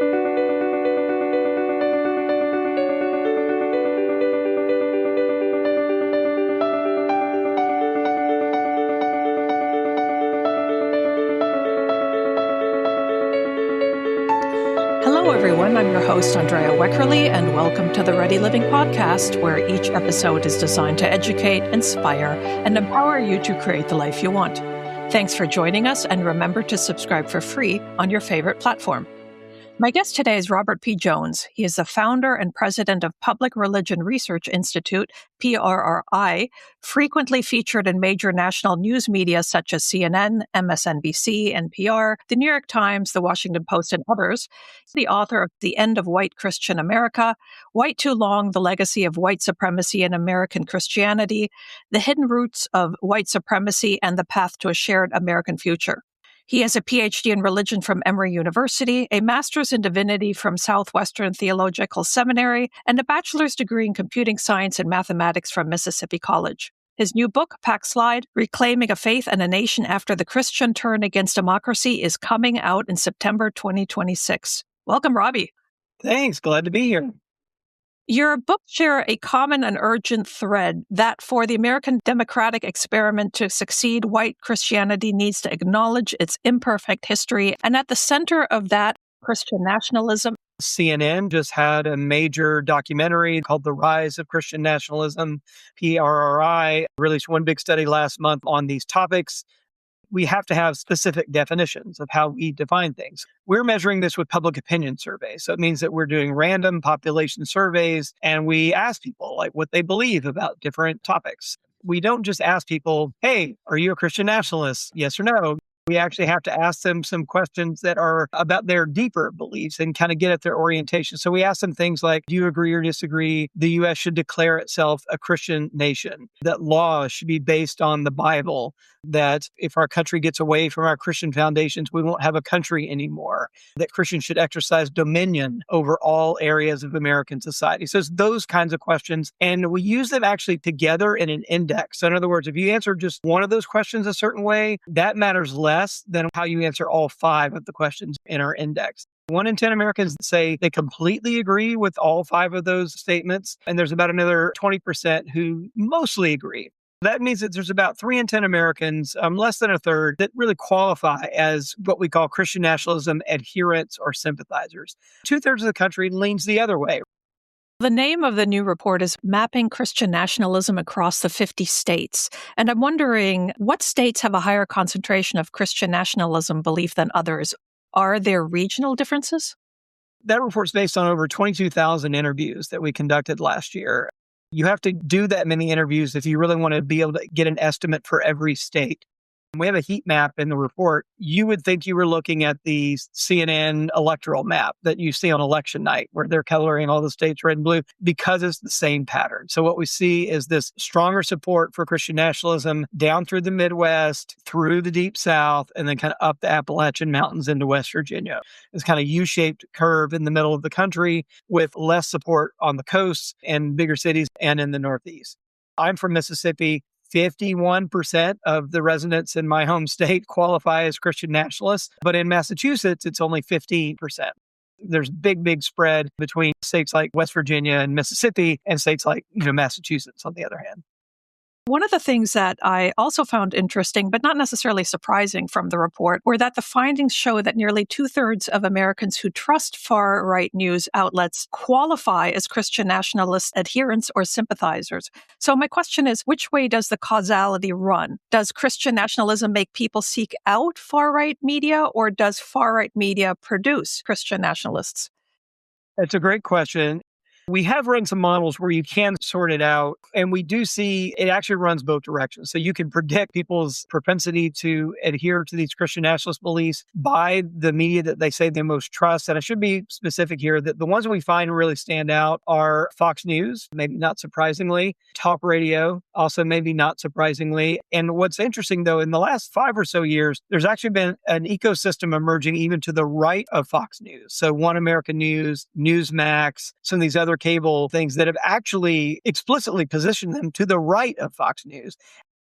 Hello, everyone. I'm your host, Andrea Weckerly, and welcome to the Ready Living podcast, where each episode is designed to educate, inspire, and empower you to create the life you want. Thanks for joining us, and remember to subscribe for free on your favorite platform. My guest today is Robert P. Jones. He is the founder and president of Public Religion Research Institute, PRRI, frequently featured in major national news media such as CNN, MSNBC, NPR, The New York Times, The Washington Post, and others. The author of The End of White Christian America, White Too Long, The Legacy of White Supremacy in American Christianity, The Hidden Roots of White Supremacy, and The Path to a Shared American Future. He has a PhD in religion from Emory University, a master's in divinity from Southwestern Theological Seminary, and a bachelor's degree in computing science and mathematics from Mississippi College. His new book, Backslide: Reclaiming a Faith and a Nation After the Christian Turn Against Democracy, is coming out in September 2026. Welcome, Robbie. Thanks. Glad to be here. Your books share a common and urgent thread that for the American democratic experiment to succeed, white Christianity needs to acknowledge its imperfect history, and at the center of that, Christian nationalism. CNN just had a major documentary called The Rise of Christian Nationalism. PRRI released one big study last month on these topics. We have to have specific definitions of how we define things. We're measuring this with public opinion surveys. So it means that we're doing random population surveys and we ask people like what they believe about different topics. We don't just ask people, hey, are you a Christian nationalist? Yes or no. We actually have to ask them some questions that are about their deeper beliefs and kind of get at their orientation. So we ask them things like, do you agree or disagree the U.S. should declare itself a Christian nation, that laws should be based on the Bible, that if our country gets away from our Christian foundations, we won't have a country anymore, that Christians should exercise dominion over all areas of American society. So it's those kinds of questions. And we use them actually together in an index. So in other words, if you answer just one of those questions a certain way, that matters less than how you answer all 5 of the questions in our index. 1 in 10 Americans say they completely agree with all 5 of those statements. And there's about another 20% who mostly agree. That means that there's about 3 in 10 Americans, less than a third, that really qualify as what we call Christian nationalism adherents or sympathizers. 2/3 of the country leans the other way. The name of the new report is Mapping Christian Nationalism Across the 50 States. And I'm wondering, what states have a higher concentration of Christian nationalism belief than others? Are there regional differences? That report's based on over 22,000 interviews that we conducted last year. You have to do that many interviews if you really want to be able to get an estimate for every state. We have a heat map in the report. You would think you were looking at the CNN electoral map that you see on election night, where they're coloring all the states red and blue, because it's the same pattern. So what we see is this stronger support for Christian nationalism down through the Midwest, through the Deep South, and then kind of up the Appalachian Mountains into West Virginia. It's kind of U-shaped curve in the middle of the country with less support on the coasts and bigger cities and in the Northeast. I'm from Mississippi. 51% of the residents in my home state qualify as Christian nationalists, but in Massachusetts, it's only 15%. There's big spread between states like West Virginia and Mississippi and states like, Massachusetts, on the other hand. One of the things that I also found interesting, but not necessarily surprising from the report, were that the findings show that nearly 2/3 of Americans who trust far-right news outlets qualify as Christian nationalist adherents or sympathizers. So my question is, which way does the causality run? Does Christian nationalism make people seek out far-right media, or does far-right media produce Christian nationalists? It's a great question. We have run some models where you can sort it out, and we do see it actually runs both directions. So you can predict people's propensity to adhere to these Christian nationalist beliefs by the media that they say they most trust. And I should be specific here that the ones that we find really stand out are Fox News, maybe not surprisingly, talk radio, also maybe not surprisingly. And what's interesting, though, in the last 5 or so years, there's actually been an ecosystem emerging even to the right of Fox News. So One American News, Newsmax, some of these other cable things that have actually explicitly positioned them to the right of Fox News.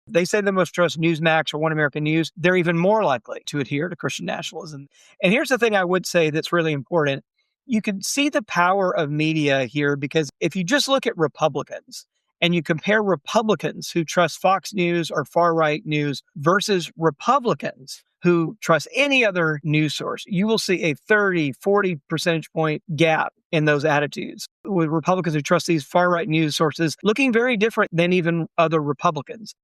They say they most trust Newsmax or One American News. They're even more likely to adhere to Christian nationalism. And here's the thing I would say that's really important. You can see the power of media here because if you just look at Republicans and you compare Republicans who trust Fox News or far-right news versus Republicans who trust any other news source, you will see a 30, 40 percentage point gap in those attitudes, with Republicans who trust these far-right news sources looking very different than even other Republicans.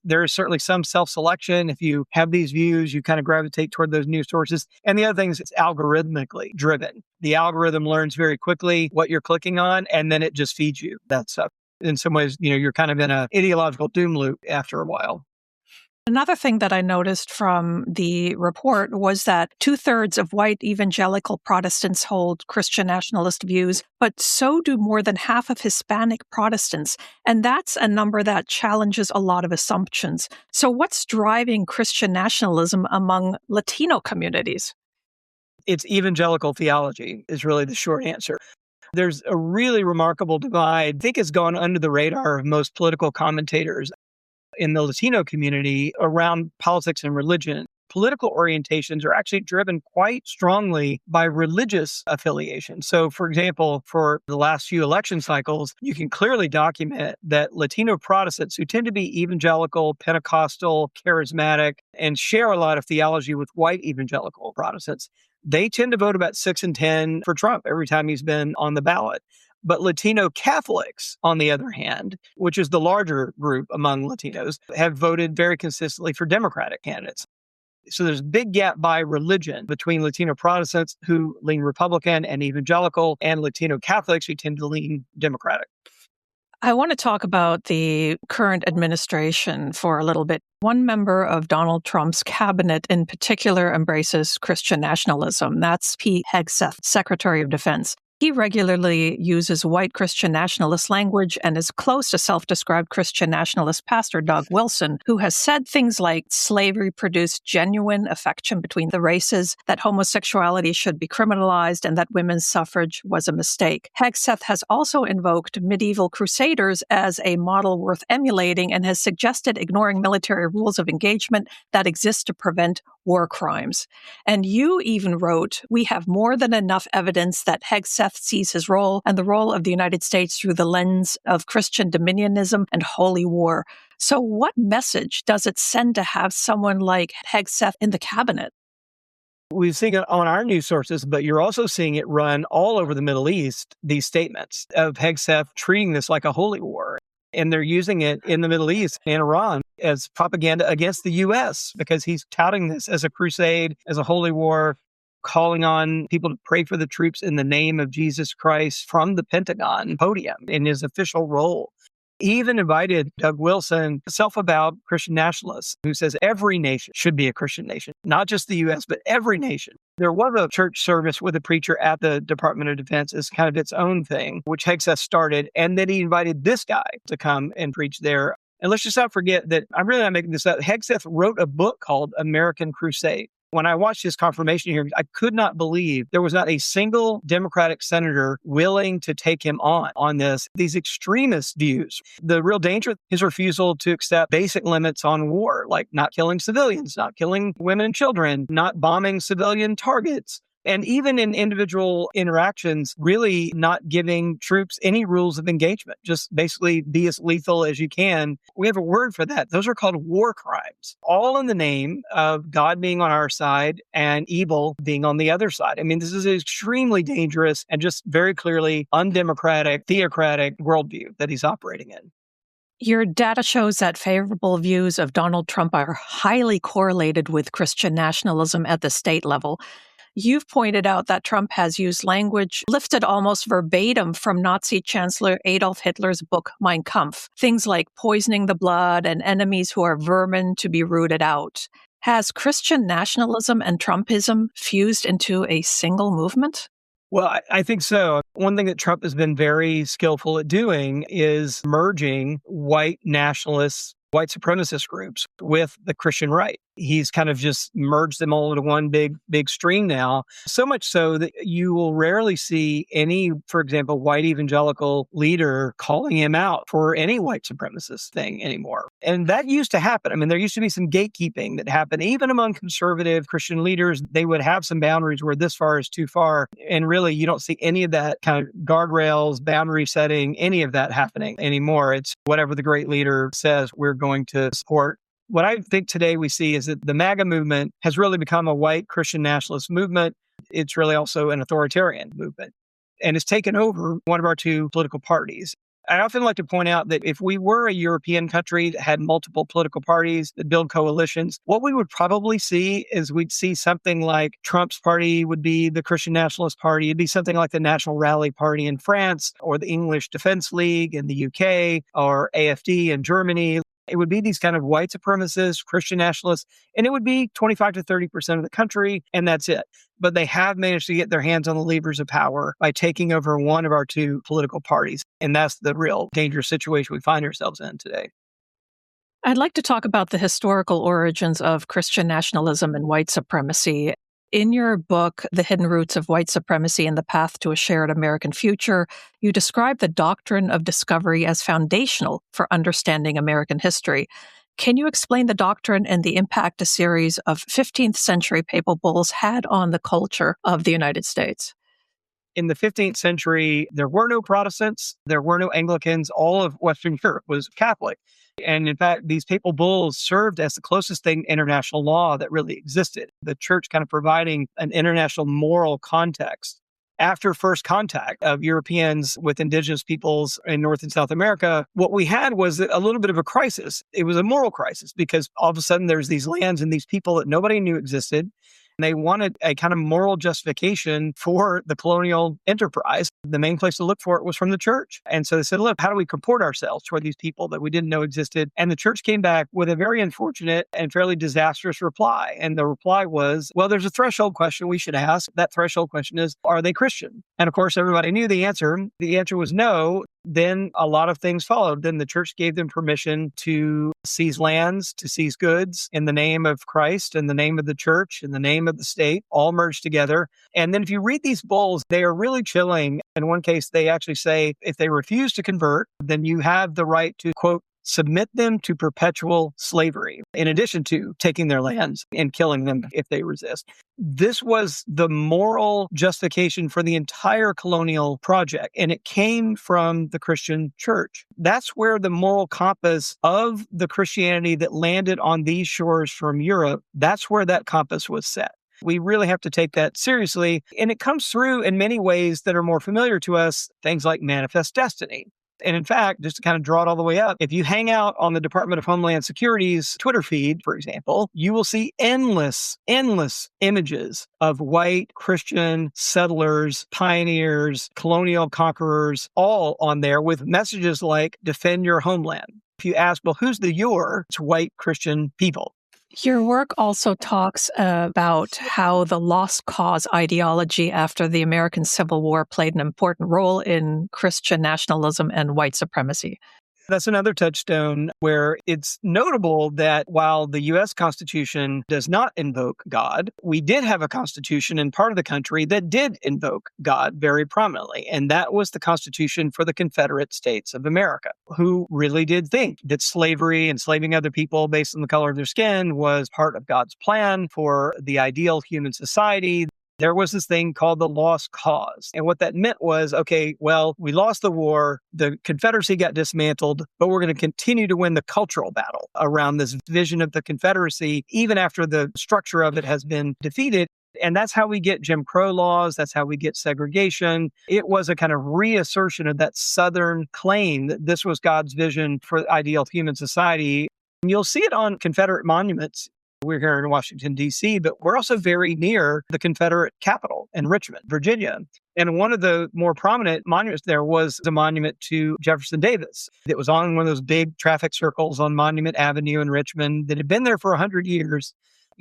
There is certainly some self-selection. If you have these views, you kind of gravitate toward those news sources. And the other thing is it's algorithmically driven. The algorithm learns very quickly what you're clicking on, and then it just feeds you that stuff. In some ways, you're kind of in an ideological doom loop after a while. Another thing that I noticed from the report was that 2/3 of white evangelical Protestants hold Christian nationalist views, but so do more than half of Hispanic Protestants. And that's a number that challenges a lot of assumptions. So what's driving Christian nationalism among Latino communities? It's evangelical theology is really the short answer. There's a really remarkable divide. I think it's gone under the radar of most political commentators in the Latino community around politics and religion. Political orientations are actually driven quite strongly by religious affiliation. So, for example, for the last few election cycles, you can clearly document that Latino Protestants who tend to be evangelical, Pentecostal, charismatic, and share a lot of theology with white evangelical Protestants, they tend to vote about 6 and 10 for Trump every time he's been on the ballot. But Latino Catholics, on the other hand, which is the larger group among Latinos, have voted very consistently for Democratic candidates. So there's a big gap by religion between Latino Protestants who lean Republican and evangelical and Latino Catholics who tend to lean Democratic. I want to talk about the current administration for a little bit. One member of Donald Trump's cabinet in particular embraces Christian nationalism. That's Pete Hegseth, Secretary of Defense. He regularly uses white Christian nationalist language and is close to self-described Christian nationalist pastor Doug Wilson, who has said things like slavery produced genuine affection between the races, that homosexuality should be criminalized, and that women's suffrage was a mistake. Hegseth has also invoked medieval crusaders as a model worth emulating and has suggested ignoring military rules of engagement that exist to prevent war crimes. And you even wrote, "We have more than enough evidence that Hegseth sees his role and the role of the United States through the lens of Christian dominionism and holy war." So what message does it send to have someone like Hegseth in the cabinet? We've seen it on our news sources, but you're also seeing it run all over the Middle East, these statements of Hegseth treating this like a holy war. And they're using it in the Middle East and Iran as propaganda against the U.S. because he's touting this as a crusade, as a holy war, calling on people to pray for the troops in the name of Jesus Christ from the Pentagon podium in his official role. He even invited Doug Wilson, a self-avowed Christian nationalist, who says every nation should be a Christian nation, not just the U.S., but every nation. There was a church service with a preacher at the Department of Defense as kind of its own thing, which Hegseth started, and then he invited this guy to come and preach there. And let's just not forget that I'm really not making this up. Hegseth wrote a book called American Crusade. When I watched his confirmation hearings, I could not believe there was not a single Democratic senator willing to take him on this, these extremist views. The real danger, his refusal to accept basic limits on war, like not killing civilians, not killing women and children, not bombing civilian targets. And even in individual interactions, really not giving troops any rules of engagement, just basically be as lethal as you can. We have a word for that. Those are called war crimes, all in the name of God being on our side and evil being on the other side. I mean, this is an extremely dangerous and just very clearly undemocratic, theocratic worldview that he's operating in. Your data shows that favorable views of Donald Trump are highly correlated with Christian nationalism at the state level. You've pointed out that Trump has used language lifted almost verbatim from Nazi Chancellor Adolf Hitler's book, Mein Kampf, things like poisoning the blood and enemies who are vermin to be rooted out. Has Christian nationalism and Trumpism fused into a single movement? Well, I think so. One thing that Trump has been very skillful at doing is merging white nationalists, white supremacist groups with the Christian right. He's kind of just merged them all into one big stream now. So much so that you will rarely see any, for example, white evangelical leader calling him out for any white supremacist thing anymore. And that used to happen. I mean, there used to be some gatekeeping that happened, even among conservative Christian leaders. They would have some boundaries where this far is too far. And really, you don't see any of that kind of guardrails, boundary setting, any of that happening anymore. It's whatever the great leader says, we're going to support. What I think today we see is that the MAGA movement has really become a white Christian nationalist movement. It's really also an authoritarian movement, and it's taken over one of our two political parties. I often like to point out that if we were a European country that had multiple political parties that build coalitions, what we would probably see is we'd see something like Trump's party would be the Christian Nationalist Party. It'd be something like the National Rally Party in France, or the English Defense League in the UK, or AfD in Germany. It would be these kind of white supremacists, Christian nationalists, and it would be 25 to 30% of the country, and that's it. But they have managed to get their hands on the levers of power by taking over one of our two political parties. And that's the real dangerous situation we find ourselves in today. I'd like to talk about the historical origins of Christian nationalism and white supremacy. In your book, The Hidden Roots of White Supremacy and the Path to a Shared American Future, you describe the Doctrine of Discovery as foundational for understanding American history. Can you explain the doctrine and the impact a series of 15th century papal bulls had on the culture of the United States? In the 15th century, there were no Protestants, there were no Anglicans. All of Western Europe was Catholic. And in fact, these papal bulls served as the closest thing to international law that really existed. The church kind of providing an international moral context. After first contact of Europeans with indigenous peoples in North and South America, what we had was a little bit of a crisis. It was a moral crisis because all of a sudden there's these lands and these people that nobody knew existed. And they wanted a kind of moral justification for the colonial enterprise. The main place to look for it was from the church. And so they said, look, how do we comport ourselves toward these people that we didn't know existed? And the church came back with a very unfortunate and fairly disastrous reply. And the reply was, well, there's a threshold question we should ask. That threshold question is, are they Christian? And of course, everybody knew the answer. The answer was no. Then a lot of things followed. Then the church gave them permission to seize lands, to seize goods in the name of Christ, in the name of the church, in the name of the state, all merged together. And then if you read these bulls, they are really chilling. In one case, they actually say, if they refuse to convert, then you have the right to, quote, submit them to perpetual slavery, in addition to taking their lands and killing them if they resist. This was the moral justification for the entire colonial project, and it came from the Christian church. That's where the moral compass of the Christianity that landed on these shores from Europe, that's where that compass was set. We really have to take that seriously, and it comes through in many ways that are more familiar to us, things like manifest destiny. And in fact, just to kind of draw it all the way up, if you hang out on the Department of Homeland Security's Twitter feed, for example, you will see endless images of white Christian settlers, pioneers, colonial conquerors, all on there with messages like, defend your homeland. If you ask, well, who's the your? It's white Christian people. Your work also talks about how the lost cause ideology after the American Civil War played an important role in Christian nationalism and white supremacy. That's another touchstone where it's notable that while the U.S. Constitution does not invoke God, we did have a constitution in part of the country that did invoke God very prominently. And that was the Constitution for the Confederate States of America, who really did think that slavery, enslaving other people based on the color of their skin, was part of God's plan for the ideal human society. There was this thing called the lost cause. And what that meant was, okay, well, we lost the war, the Confederacy got dismantled, but we're going to continue to win the cultural battle around this vision of the Confederacy, even after the structure of it has been defeated. And that's how we get Jim Crow laws. That's how we get segregation. It was a kind of reassertion of that Southern claim that this was God's vision for the ideal human society. And you'll see it on Confederate monuments. We're here in Washington, D.C., but we're also very near the Confederate capital in Richmond, Virginia. And one of the more prominent monuments there was the monument to Jefferson Davis. It was on one of those big traffic circles on Monument Avenue in Richmond that had been there for 100 years.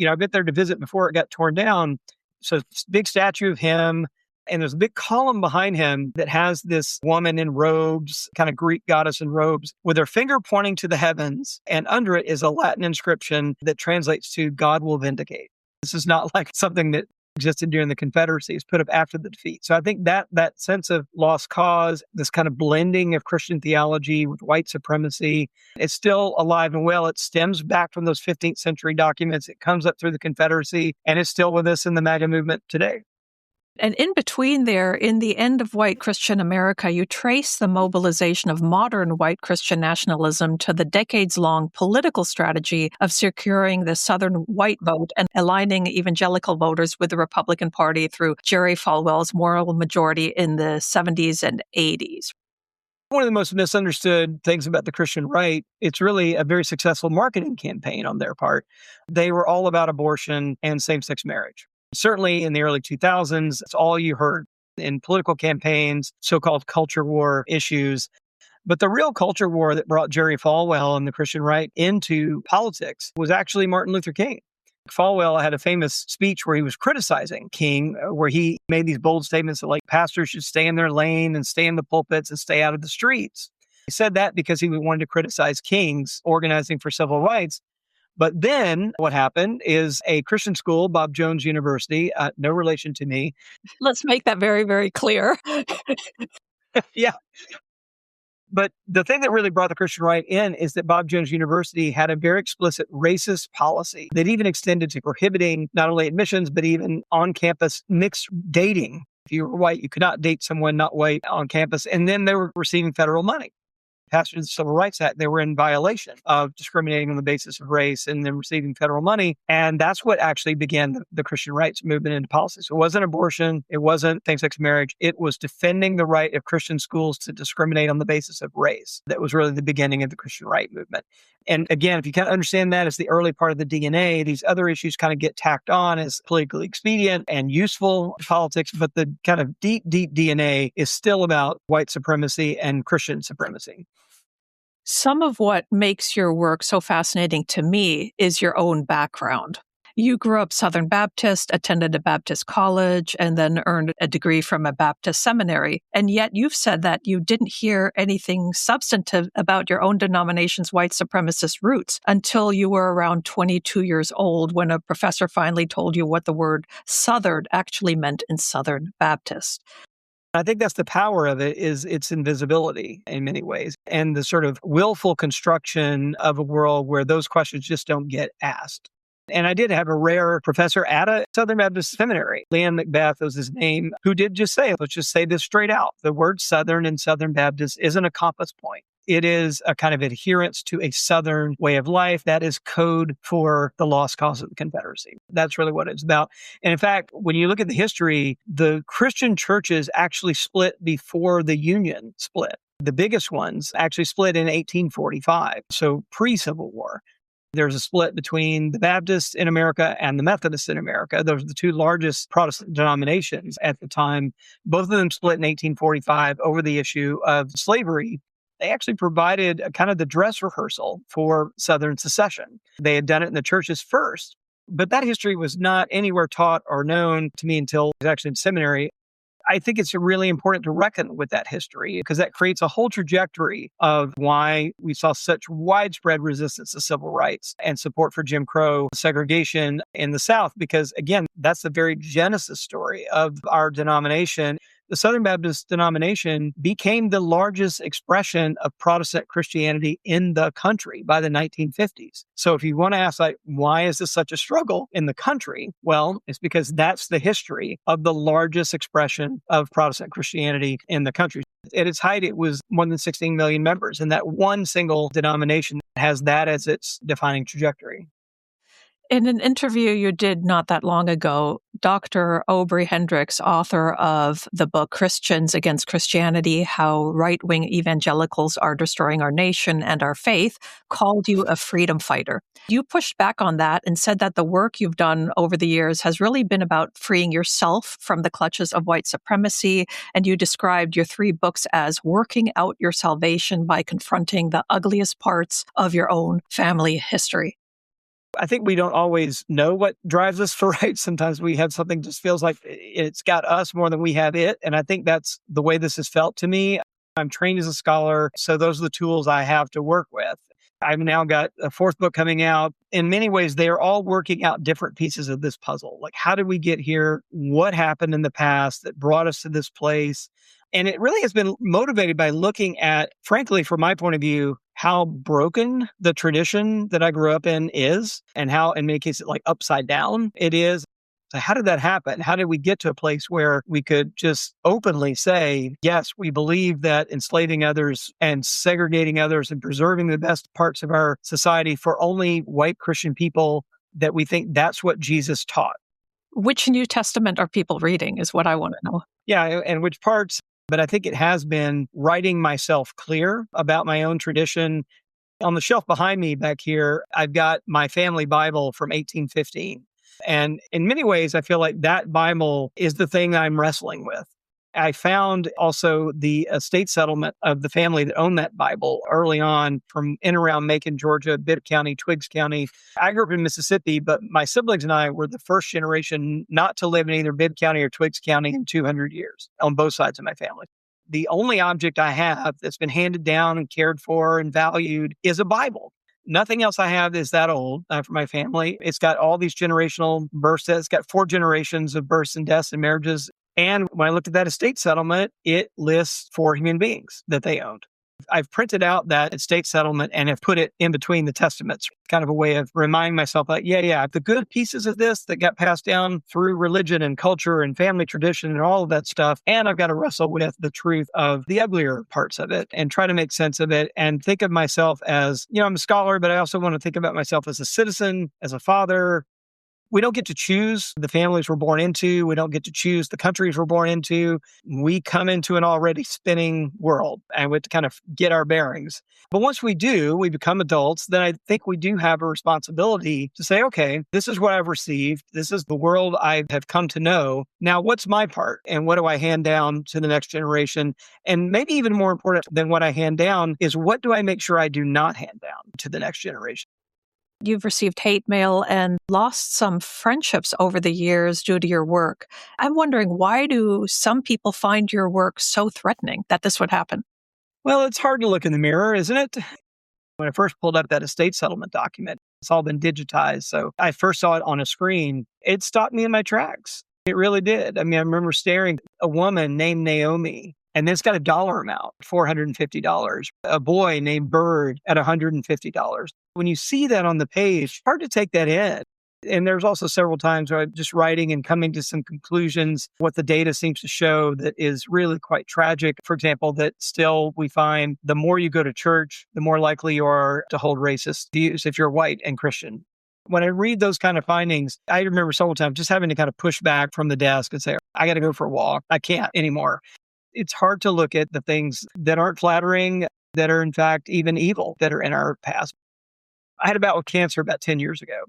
I've been there to visit before it got torn down. So big statue of him. And there's a big column behind him that has this woman in robes, kind of Greek goddess in robes, with her finger pointing to the heavens. And under it is a Latin inscription that translates to God will vindicate. This is not like something that existed during the Confederacy. It's put up after the defeat. So I think that sense of lost cause, this kind of blending of Christian theology with white supremacy, it's still alive and well. It stems back from those 15th century documents. It comes up through the Confederacy, and it's still with us in the MAGA movement today. And in between there, in the end of white Christian America, you trace the mobilization of modern white Christian nationalism to the decades-long political strategy of securing the Southern white vote and aligning evangelical voters with the Republican Party through Jerry Falwell's moral majority in the 70s and 80s. One of the most misunderstood things about the Christian right, it's really a very successful marketing campaign on their part. They were all about abortion and same-sex marriage. Certainly in the early 2000s, it's all you heard in political campaigns, so-called culture war issues. But the real culture war that brought Jerry Falwell and the Christian right into politics was actually Martin Luther King. Falwell had a famous speech where he was criticizing King, where he made these bold statements that like pastors should stay in their lane and stay in the pulpits and stay out of the streets. He said that because he wanted to criticize King's organizing for civil rights. But then what happened is a Christian school, Bob Jones University, no relation to me. Let's make that very, very clear. Yeah. But the thing that really brought the Christian right in is that Bob Jones University had a very explicit racist policy that even extended to prohibiting not only admissions, but even on-campus mixed dating. If you were white, you could not date someone not white on campus. And then they were receiving federal money. Passage of the Civil Rights Act, they were in violation of discriminating on the basis of race and then receiving federal money. And that's what actually began the Christian rights movement into policy. So it wasn't abortion. It wasn't same-sex marriage. It was defending the right of Christian schools to discriminate on the basis of race. That was really the beginning of the Christian right movement. And again, if you kind of understand that as the early part of the DNA, these other issues kind of get tacked on as politically expedient and useful politics. But the kind of deep, deep DNA is still about white supremacy and Christian supremacy. Some of what makes your work so fascinating to me is your own background. You grew up Southern Baptist, attended a Baptist college, and then earned a degree from a Baptist seminary. And yet you've said that you didn't hear anything substantive about your own denomination's white supremacist roots until you were around 22 years old when a professor finally told you what the word Southern actually meant in Southern Baptist. I think that's the power of it, is its invisibility in many ways, and the sort of willful construction of a world where those questions just don't get asked. And I did have a rare professor at a Southern Baptist seminary, Leon Macbeth was his name, who did just say, let's just say this straight out. The word Southern in Southern Baptist isn't a compass point. It is a kind of adherence to a Southern way of life that is code for the lost cause of the Confederacy. That's really what it's about. And in fact, when you look at the history, the Christian churches actually split before the Union split. The biggest ones actually split in 1845, so pre-Civil War. There's a split between the Baptists in America and the Methodists in America. Those are the two largest Protestant denominations at the time. Both of them split in 1845 over the issue of slavery. They actually provided a kind of the dress rehearsal for Southern secession. They had done it in the churches first, but that history was not anywhere taught or known to me until I was actually in seminary. I think it's really important to reckon with that history because that creates a whole trajectory of why we saw such widespread resistance to civil rights and support for Jim Crow segregation in the South, because again, that's the very genesis story of our denomination. The Southern Baptist denomination became the largest expression of Protestant Christianity in the country by the 1950s. So if you want to ask, like, why is this such a struggle in the country? Well, it's because that's the history of the largest expression of Protestant Christianity in the country. At its height, it was more than 16 million members, and that one single denomination has that as its defining trajectory. In an interview you did not that long ago, Dr. Aubrey Hendricks, author of the book Christians Against Christianity, How Right-Wing Evangelicals Are Destroying Our Nation and Our Faith, called you a freedom fighter. You pushed back on that and said that the work you've done over the years has really been about freeing yourself from the clutches of white supremacy, and you described your 3 books as working out your salvation by confronting the ugliest parts of your own family history. I think we don't always know what drives us to write. Sometimes we have something just feels like it's got us more than we have it. And I think that's the way this has felt to me. I'm trained as a scholar, so those are the tools I have to work with. I've now got a fourth book coming out. In many ways, they are all working out different pieces of this puzzle. Like, how did we get here? What happened in the past that brought us to this place? And it really has been motivated by looking at, frankly, from my point of view, how broken the tradition that I grew up in is, and how, in many cases, like upside down it is. So how did that happen? How did we get to a place where we could just openly say, yes, we believe that enslaving others and segregating others and preserving the best parts of our society for only white Christian people, that we think that's what Jesus taught? Which New Testament are people reading is what I want to know. Yeah, and which parts? But I think it has been writing myself clear about my own tradition. On the shelf behind me back here, I've got my family Bible from 1815. And in many ways, I feel like that Bible is the thing I'm wrestling with. I found also the estate settlement of the family that owned that Bible early on from in around Macon, Georgia, Bibb County, Twiggs County. I grew up in Mississippi, but my siblings and I were the first generation not to live in either Bibb County or Twiggs County in 200 years on both sides of my family. The only object I have that's been handed down and cared for and valued is a Bible. Nothing else I have is that old for my family. It's got all these generational births. It's got 4 generations of births and deaths and marriages. And when I looked at that estate settlement, it lists 4 human beings that they owned. I've printed out that estate settlement and have put it in between the testaments, kind of a way of reminding myself, like, yeah, the good pieces of this that got passed down through religion and culture and family tradition and all of that stuff. And I've got to wrestle with the truth of the uglier parts of it and try to make sense of it and think of myself as, I'm a scholar, but I also want to think about myself as a citizen, as a father. We don't get to choose the families we're born into. We don't get to choose the countries we're born into. We come into an already spinning world and we have to kind of get our bearings. But once we do, we become adults, then I think we do have a responsibility to say, okay, this is what I've received. This is the world I have come to know. Now, what's my part? And what do I hand down to the next generation? And maybe even more important than what I hand down is, what do I make sure I do not hand down to the next generation? You've received hate mail and lost some friendships over the years due to your work. I'm wondering, why do some people find your work so threatening that this would happen? Well, it's hard to look in the mirror, isn't it? When I first pulled up that estate settlement document, it's all been digitized. So I first saw it on a screen. It stopped me in my tracks. It really did. I mean, I remember staring at a woman named Naomi, and it's got a dollar amount, $450. A boy named Bird at $150. When you see that on the page, it's hard to take that in. And there's also several times where I'm just writing and coming to some conclusions, what the data seems to show that is really quite tragic. For example, that still we find the more you go to church, the more likely you are to hold racist views if you're white and Christian. When I read those kind of findings, I remember several times just having to kind of push back from the desk and say, I got to go for a walk. I can't anymore. It's hard to look at the things that aren't flattering, that are in fact even evil, that are in our past. I had a bout with cancer about 10 years ago.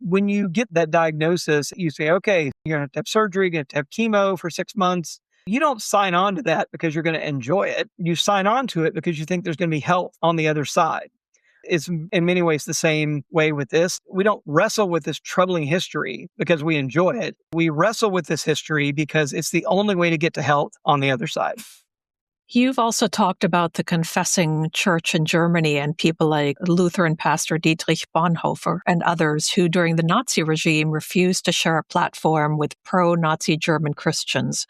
When you get that diagnosis, you say, okay, you're going to have surgery, you're going to have chemo for 6 months. You don't sign on to that because you're going to enjoy it. You sign on to it because you think there's going to be help on the other side. It's in many ways the same way with this. We don't wrestle with this troubling history because we enjoy it. We wrestle with this history because it's the only way to get to health on the other side. You've also talked about the confessing church in Germany and people like Lutheran pastor Dietrich Bonhoeffer and others who during the Nazi regime refused to share a platform with pro-Nazi German Christians.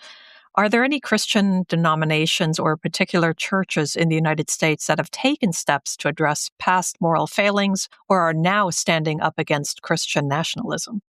Are there any Christian denominations or particular churches in the United States that have taken steps to address past moral failings or are now standing up against Christian nationalism?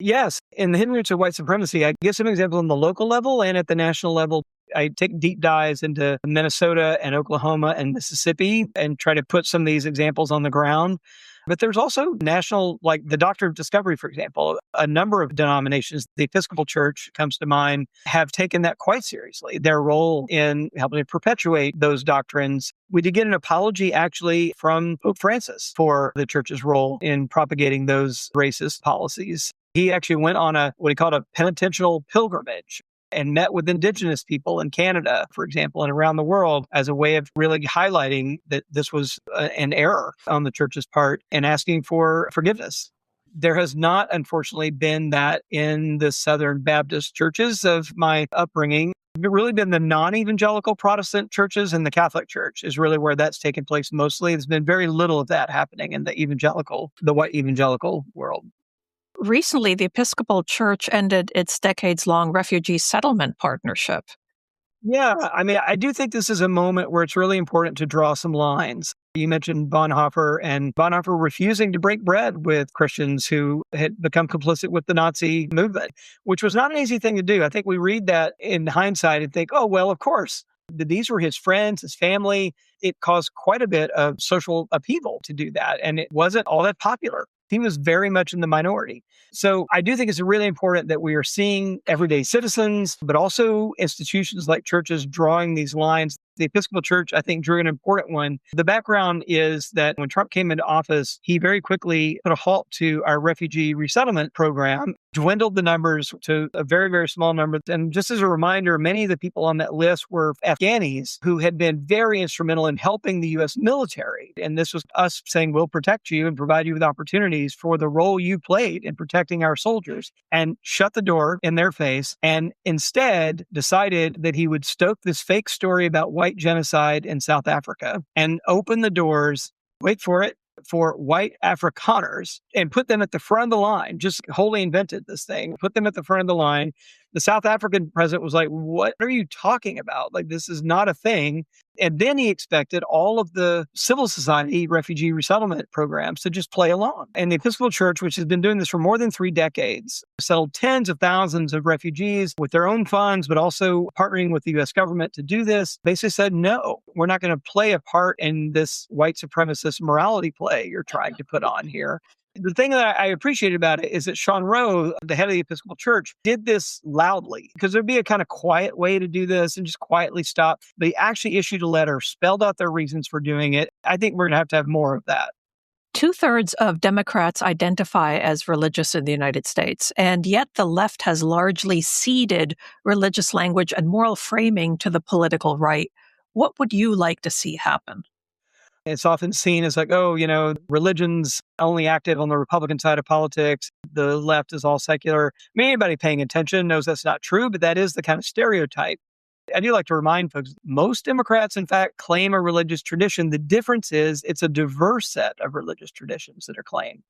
Yes. In the hidden roots of white supremacy, I give some examples on the local level and at the national level. I take deep dives into Minnesota and Oklahoma and Mississippi and try to put some of these examples on the ground. But there's also national, like the Doctrine of Discovery, for example. A number of denominations, the Episcopal Church comes to mind, have taken that quite seriously. Their role in helping to perpetuate those doctrines. We did get an apology actually from Pope Francis for the church's role in propagating those racist policies. He actually went on what he called a penitential pilgrimage and met with indigenous people in Canada, for example, and around the world as a way of really highlighting that this was an error on the church's part and asking for forgiveness. There has not, unfortunately, been that in the Southern Baptist churches of my upbringing. It's really been the non-evangelical Protestant churches and the Catholic Church is really where that's taken place mostly. There's been very little of that happening in the white evangelical world. Recently, the Episcopal Church ended its decades-long refugee settlement partnership. Yeah, I mean, I do think this is a moment where it's really important to draw some lines. You mentioned Bonhoeffer and Bonhoeffer refusing to break bread with Christians who had become complicit with the Nazi movement, which was not an easy thing to do. I think we read that in hindsight and think, oh, well, of course, these were his friends, his family. It caused quite a bit of social upheaval to do that, and it wasn't all that popular. He was very much in the minority. So I do think it's really important that we are seeing everyday citizens, but also institutions like churches drawing these lines. The Episcopal Church, I think, drew an important one. The background is that when Trump came into office, he very quickly put a halt to our refugee resettlement program, dwindled the numbers to a very, very small number. And just as a reminder, many of the people on that list were Afghanis who had been very instrumental in helping the U.S. military. And this was us saying, we'll protect you and provide you with opportunities for the role you played in protecting our soldiers, and shut the door in their face and instead decided that he would stoke this fake story about white genocide in South Africa and open the doors, wait for it, for white Afrikaners and put them at the front of the line, just wholly invented this thing, put them at the front of the line. The South African president was like, what are you talking about? Like, this is not a thing. And then he expected all of the civil society refugee resettlement programs to just play along. And the Episcopal Church, which has been doing this for more than 3 decades, settled tens of thousands of refugees with their own funds, but also partnering with the U.S. government to do this, basically said, no, we're not going to play a part in this white supremacist morality play you're trying to put on here. The thing that I appreciate about it is that Sean Rowe, the head of the Episcopal Church, did this loudly because there'd be a kind of quiet way to do this and just quietly stop. They actually issued a letter, spelled out their reasons for doing it. I think we're going to have more of that. 2/3 of Democrats identify as religious in the United States, and yet the left has largely ceded religious language and moral framing to the political right. What would you like to see happen? It's often seen as like, oh, religion's only active on the Republican side of politics. The left is all secular. I mean, anybody paying attention knows that's not true, but that is the kind of stereotype. I do like to remind folks, most Democrats, in fact, claim a religious tradition. The difference is it's a diverse set of religious traditions that are claimed.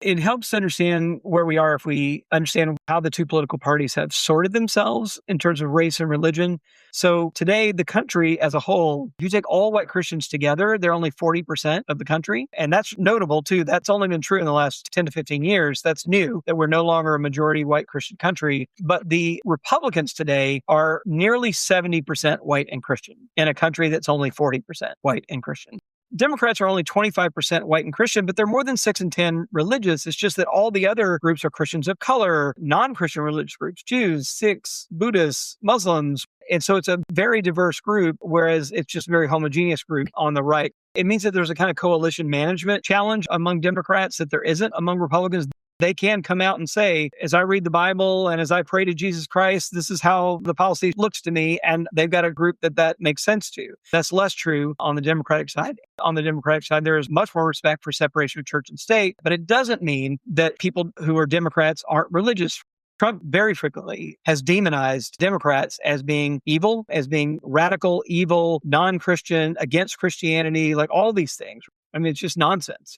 It helps to understand where we are if we understand how the two political parties have sorted themselves in terms of race and religion. So today, the country as a whole, if you take all white Christians together, they're only 40% of the country. And that's notable, too. That's only been true in the last 10 to 15 years. That's new, that we're no longer a majority white Christian country. But the Republicans today are nearly 70% white and Christian in a country that's only 40% white and Christian. Democrats are only 25% white and Christian, but they're more than 6 in 10 religious. It's just that all the other groups are Christians of color, non-Christian religious groups, Jews, Sikhs, Buddhists, Muslims. And so it's a very diverse group, whereas it's just a very homogeneous group on the right. It means that there's a kind of coalition management challenge among Democrats that there isn't among Republicans. They can come out and say, as I read the Bible and as I pray to Jesus Christ, this is how the policy looks to me. And they've got a group that makes sense to. That's less true on the Democratic side. On the Democratic side, there is much more respect for separation of church and state, but it doesn't mean that people who are Democrats aren't religious. Trump very frequently has demonized Democrats as being evil, as being radical, evil, non-Christian, against Christianity, like all these things. I mean, it's just nonsense.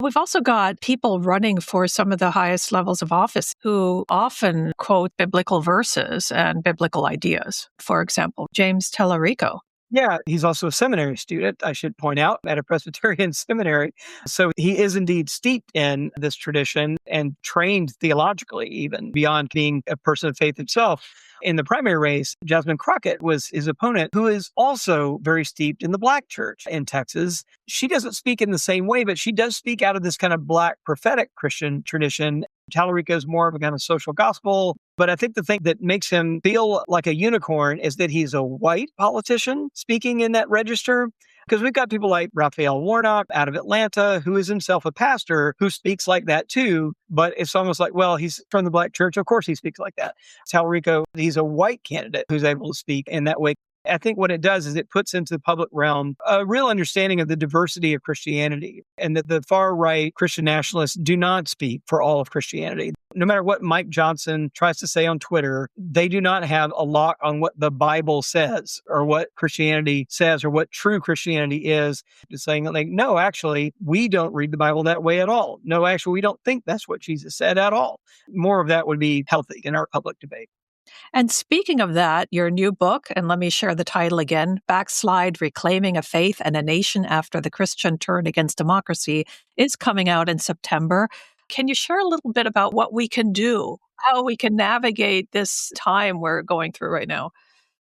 We've also got people running for some of the highest levels of office who often quote biblical verses and biblical ideas. For example, James Tallarico. Yeah, he's also a seminary student, I should point out, at a Presbyterian seminary. So he is indeed steeped in this tradition and trained theologically, even beyond being a person of faith himself. In the primary race, Jasmine Crockett was his opponent, who is also very steeped in the Black church in Texas. She doesn't speak in the same way, but she does speak out of this kind of Black prophetic Christian tradition. Tallarico is more of a kind of social gospel. But I think the thing that makes him feel like a unicorn is that he's a white politician speaking in that register. Because we've got people like Raphael Warnock out of Atlanta, who is himself a pastor, who speaks like that too. But it's almost like, well, he's from the Black church. Of course he speaks like that. Tallarico, he's a white candidate who's able to speak in that way. I think what it does is it puts into the public realm a real understanding of the diversity of Christianity, and that the far right Christian nationalists do not speak for all of Christianity. No matter what Mike Johnson tries to say on Twitter, they do not have a lock on what the Bible says or what Christianity says or what true Christianity is. Just saying, like, no, actually, we don't read the Bible that way at all. No, actually, we don't think that's what Jesus said at all. More of that would be healthy in our public debate. And speaking of that, your new book, and let me share the title again, Backslide, Reclaiming a Faith and a Nation After the Christian Turn Against Democracy, is coming out in September. Can you share a little bit about what we can do, how we can navigate this time we're going through right now?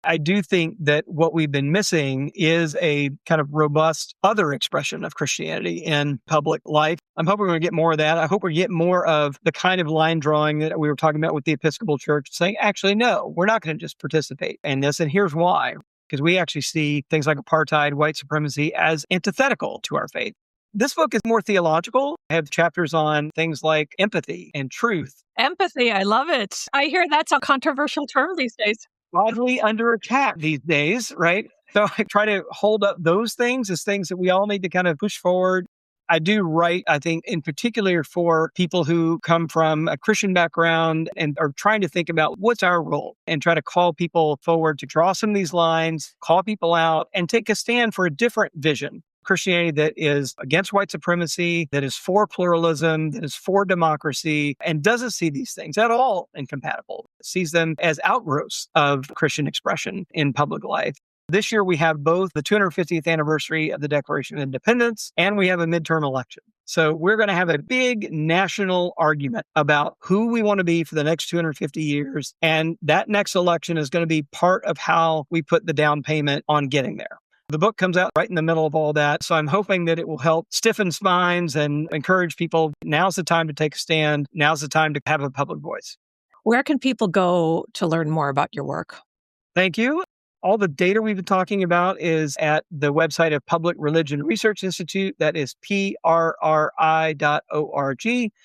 I do think that what we've been missing is a kind of robust other expression of Christianity in public life. I'm hoping we're going to get more of that. I hope we get more of the kind of line drawing that we were talking about with the Episcopal Church, saying, actually, no, we're not going to just participate in this. And here's why. Because we actually see things like apartheid, white supremacy as antithetical to our faith. This book is more theological. I have chapters on things like empathy and truth. Empathy, I love it. I hear that's a controversial term these days. Broadly under attack these days, right? So I try to hold up those things as things that we all need to kind of push forward. I do write, I think, in particular for people who come from a Christian background and are trying to think about what's our role and try to call people forward to draw some of these lines, call people out, and take a stand for a different vision. Christianity that is against white supremacy, that is for pluralism, that is for democracy, and doesn't see these things at all incompatible. It sees them as outgrowths of Christian expression in public life. This year, we have both the 250th anniversary of the Declaration of Independence, and we have a midterm election. So we're going to have a big national argument about who we want to be for the next 250 years. And that next election is going to be part of how we put the down payment on getting there. The book comes out right in the middle of all that. So I'm hoping that it will help stiffen spines and encourage people. Now's the time to take a stand. Now's the time to have a public voice. Where can people go to learn more about your work? Thank you. All the data we've been talking about is at the website of Public Religion Research Institute. That is PRRI.org.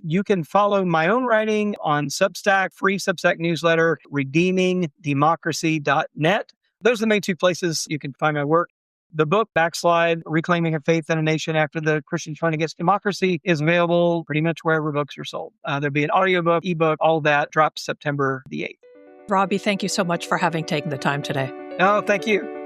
You can follow my own writing on Substack, free Substack newsletter, redeemingdemocracy.net. Those are the main two places you can find my work. The book, Backslide, Reclaiming a Faith and a Nation After the Christian Turn Against Democracy, is available pretty much wherever books are sold. There'll be an audiobook, ebook, all that drops September the 8th. Robbie, thank you so much for having taken the time today. Oh, thank you.